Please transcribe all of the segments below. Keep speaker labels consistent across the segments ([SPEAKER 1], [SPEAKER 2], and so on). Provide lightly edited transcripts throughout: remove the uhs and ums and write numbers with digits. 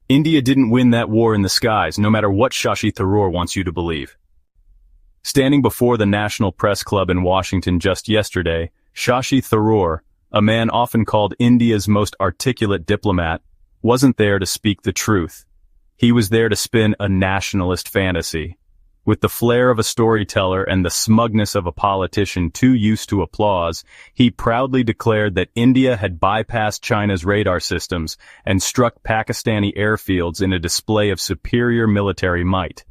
[SPEAKER 1] India didn't win that war in the skies, no matter what Shashi Tharoor wants you to believe. Standing before the National Press Club in Washington just yesterday, Shashi Tharoor, a man often called India's most articulate diplomat, wasn't there to speak the truth. He was there to spin a nationalist fantasy. With the flair of a storyteller and the smugness of a politician too used to applause, he proudly declared that India had bypassed China's radar systems and struck Pakistani airfields in a display of superior military might.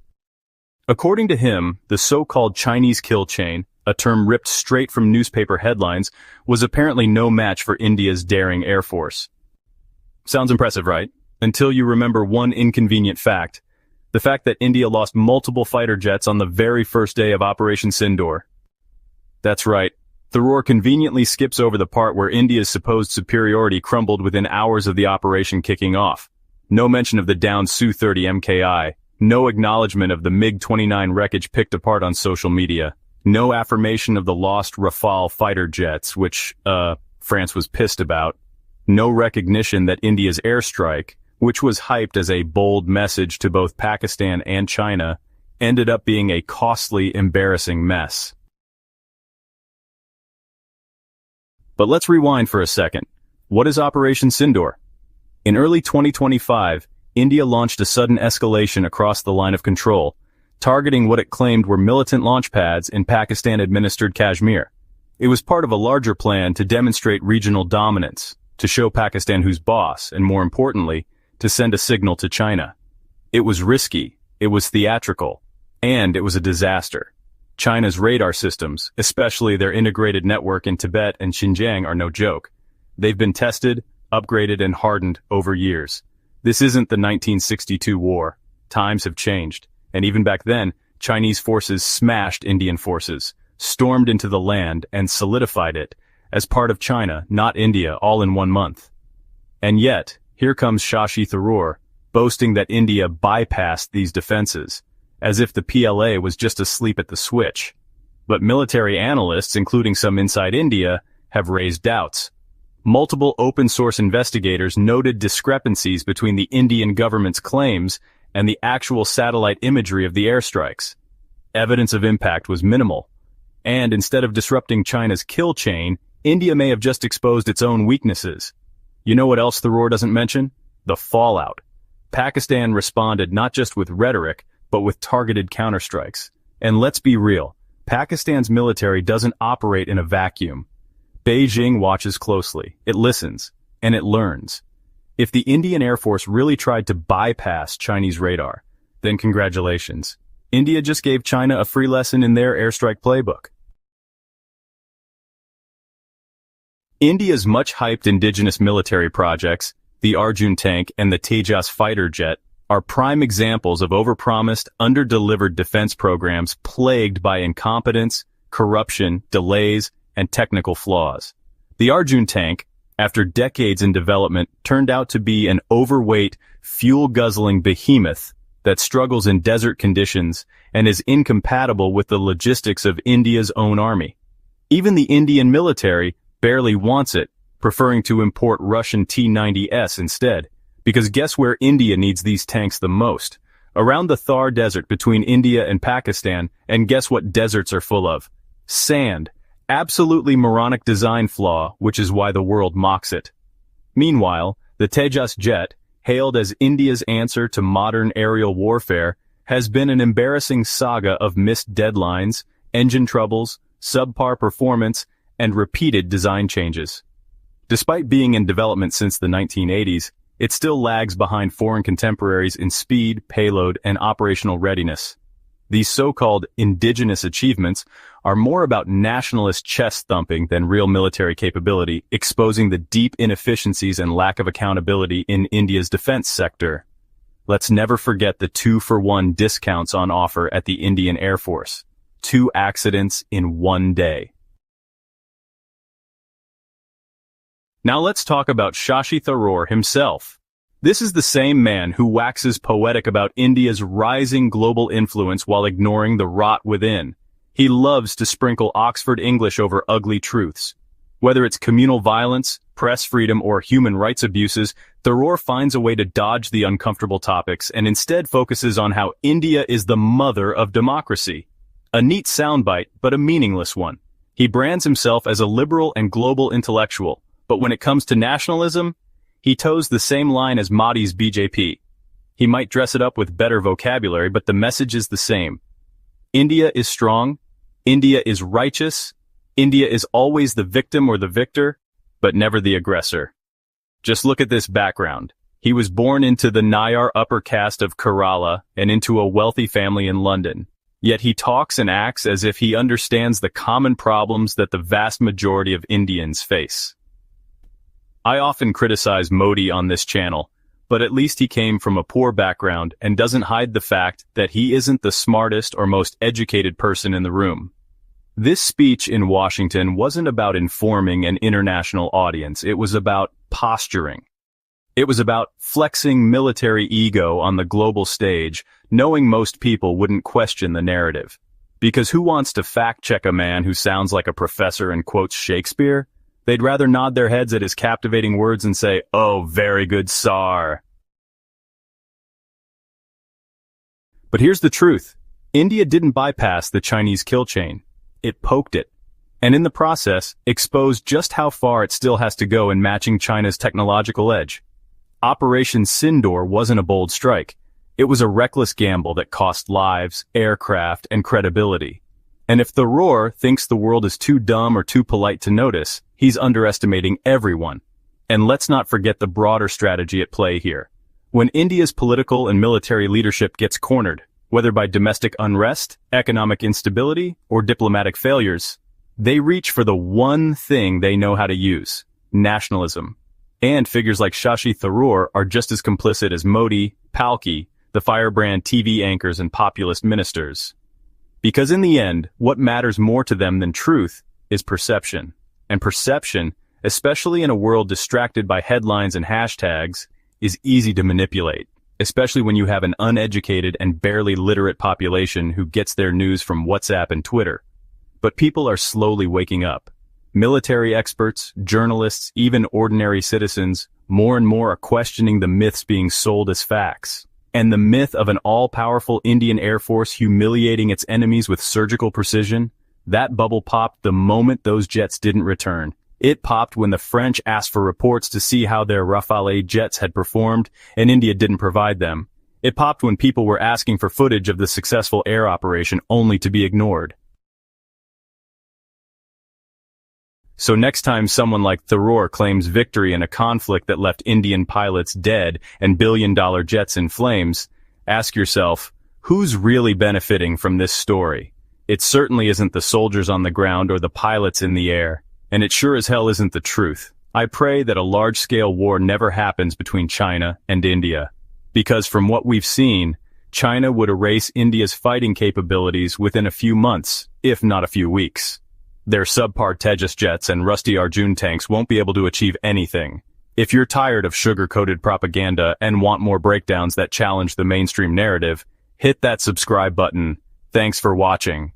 [SPEAKER 1] According to him, the so-called Chinese kill chain, a term ripped straight from newspaper headlines, was apparently no match for India's daring air force. Sounds impressive, right? Until you remember one inconvenient fact. The fact that India lost multiple fighter jets on the very first day of Operation Sindoor. That's right. Tharoor conveniently skips over the part where India's supposed superiority crumbled within hours of the operation kicking off. No mention of the downed Su-30 MKI. No acknowledgement of the MiG-29 wreckage picked apart on social media. No affirmation of the lost Rafale fighter jets, which, France was pissed about. No recognition that India's airstrike, which was hyped as a bold message to both Pakistan and China, ended up being a costly, embarrassing mess. But let's rewind for a second. What is Operation Sindoor? In early 2025, India launched a sudden escalation across the line of control, targeting what it claimed were militant launch pads in Pakistan-administered Kashmir. It was part of a larger plan to demonstrate regional dominance, to show Pakistan who's boss, and more importantly, to send a signal to China. It was risky, it was theatrical, and it was a disaster. China's radar systems, especially their integrated network in Tibet and Xinjiang, are no joke. They've been tested, upgraded, and hardened over years. This isn't the 1962 war. Times have changed, and even back then, Chinese forces smashed Indian forces, stormed into the land, and solidified it as part of China, not India, all in 1 month. And yet, here comes Shashi Tharoor, boasting that India bypassed these defenses, as if the PLA was just asleep at the switch. But military analysts, including some inside India, have raised doubts. Multiple open-source investigators noted discrepancies between the Indian government's claims and the actual satellite imagery of the airstrikes. Evidence of impact was minimal. And instead of disrupting China's kill chain, India may have just exposed its own weaknesses. You know what else Tharoor doesn't mention? The fallout. Pakistan responded not just with rhetoric, but with targeted counterstrikes. And let's be real, Pakistan's military doesn't operate in a vacuum. Beijing watches closely, it listens, and it learns. If the Indian Air Force really tried to bypass Chinese radar, then congratulations. India just gave China a free lesson in their airstrike playbook. India's much-hyped indigenous military projects, the Arjun tank and the Tejas fighter jet, are prime examples of overpromised, under-delivered defense programs plagued by incompetence, corruption, delays, and technical flaws. The Arjun tank, after decades in development, turned out to be an overweight, fuel-guzzling behemoth that struggles in desert conditions and is incompatible with the logistics of India's own army. Even the Indian military barely wants it, preferring to import Russian T-90S instead. Because guess where India needs these tanks the most? Around the Thar Desert between India and Pakistan, and guess what deserts are full of? Sand. Absolutely moronic design flaw, which is why the world mocks it. Meanwhile, the Tejas jet, hailed as India's answer to modern aerial warfare, has been an embarrassing saga of missed deadlines, engine troubles, subpar performance, and repeated design changes. Despite being in development since the 1980s, it still lags behind foreign contemporaries in speed, payload, and operational readiness. These so-called indigenous achievements are more about nationalist chest-thumping than real military capability, exposing the deep inefficiencies and lack of accountability in India's defense sector. Let's never forget the 2-for-1 discounts on offer at the Indian Air Force. 2 accidents in 1 day. Now let's talk about Shashi Tharoor himself. This is the same man who waxes poetic about India's rising global influence while ignoring the rot within. He loves to sprinkle Oxford English over ugly truths. Whether it's communal violence, press freedom, or human rights abuses, Tharoor finds a way to dodge the uncomfortable topics and instead focuses on how India is the mother of democracy. A neat soundbite, but a meaningless one. He brands himself as a liberal and global intellectual, but when it comes to nationalism, he toes the same line as Modi's BJP. He might dress it up with better vocabulary, but the message is the same. India is strong. India is righteous. India is always the victim or the victor, but never the aggressor. Just look at this background. He was born into the Nayar upper caste of Kerala and into a wealthy family in London. Yet he talks and acts as if he understands the common problems that the vast majority of Indians face. I often criticize Modi on this channel, but at least he came from a poor background and doesn't hide the fact that he isn't the smartest or most educated person in the room. This speech in Washington wasn't about informing an international audience, it was about posturing. It was about flexing military ego on the global stage, knowing most people wouldn't question the narrative. Because who wants to fact-check a man who sounds like a professor and quotes Shakespeare? They'd rather nod their heads at his captivating words and say, "Oh, very good, sir." But here's the truth. India didn't bypass the Chinese kill chain. It poked it. And in the process, exposed just how far it still has to go in matching China's technological edge. Operation Sindoor wasn't a bold strike. It was a reckless gamble that cost lives, aircraft, and credibility. And if Tharoor thinks the world is too dumb or too polite to notice, he's underestimating everyone. And let's not forget the broader strategy at play here. When India's political and military leadership gets cornered, whether by domestic unrest, economic instability, or diplomatic failures, they reach for the one thing they know how to use: nationalism. And figures like Shashi Tharoor are just as complicit as Modi, Palki, the firebrand TV anchors and populist ministers. Because in the end, what matters more to them than truth is perception. And perception, especially in a world distracted by headlines and hashtags, is easy to manipulate, especially when you have an uneducated and barely literate population who gets their news from WhatsApp and Twitter. But people are slowly waking up. Military experts, journalists, even ordinary citizens, more and more are questioning the myths being sold as facts. And the myth of an all-powerful Indian Air Force humiliating its enemies with surgical precision, that bubble popped the moment those jets didn't return. It popped when the French asked for reports to see how their Rafale jets had performed, and India didn't provide them. It popped when people were asking for footage of the successful air operation only to be ignored. So next time someone like Tharoor claims victory in a conflict that left Indian pilots dead and billion-dollar jets in flames, ask yourself, who's really benefiting from this story? It certainly isn't the soldiers on the ground or the pilots in the air, and it sure as hell isn't the truth. I pray that a large-scale war never happens between China and India, because from what we've seen, China would erase India's fighting capabilities within a few months, if not a few weeks. Their subpar Tejas jets and rusty Arjun tanks won't be able to achieve anything. If you're tired of sugar-coated propaganda and want more breakdowns that challenge the mainstream narrative, hit that subscribe button. Thanks for watching.